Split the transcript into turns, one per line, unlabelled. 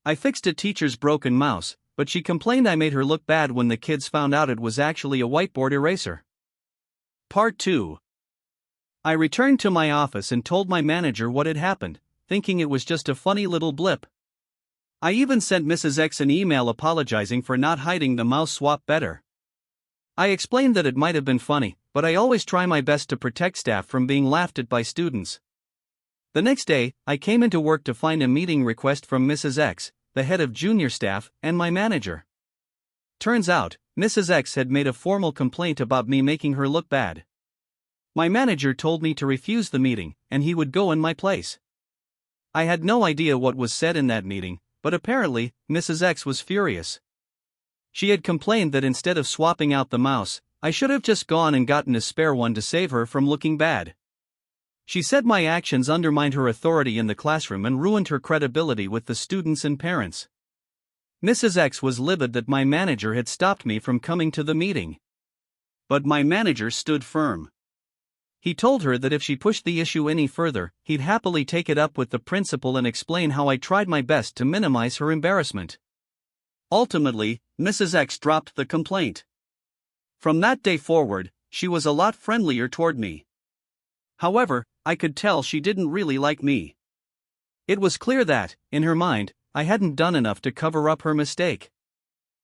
I fixed a teacher's broken mouse, but she complained I made her look bad when the kids found out it was actually a whiteboard eraser. Part 2. I returned to my office and told my manager what had happened, thinking it was just a funny little blip. I even sent Mrs. X an email apologizing for not hiding the mouse swap better. I explained that it might have been funny, but I always try my best to protect staff from being laughed at by students. The next day, I came into work to find a meeting request from Mrs. X, the head of junior staff, and my manager. Turns out, Mrs. X had made a formal complaint about me making her look bad. My manager told me to refuse the meeting, and he would go in my place. I had no idea what was said in that meeting, but apparently, Mrs. X was furious. She had complained that instead of swapping out the mouse, I should have just gone and gotten a spare one to save her from looking bad. She said my actions undermined her authority in the classroom and ruined her credibility with the students and parents. Mrs. X was livid that my manager had stopped me from coming to the meeting. But my manager stood firm. He told her that if she pushed the issue any further, he'd happily take it up with the principal and explain how I tried my best to minimize her embarrassment. Ultimately, Mrs. X dropped the complaint. From that day forward, she was a lot friendlier toward me. However, I could tell she didn't really like me. It was clear that, in her mind, I hadn't done enough to cover up her mistake.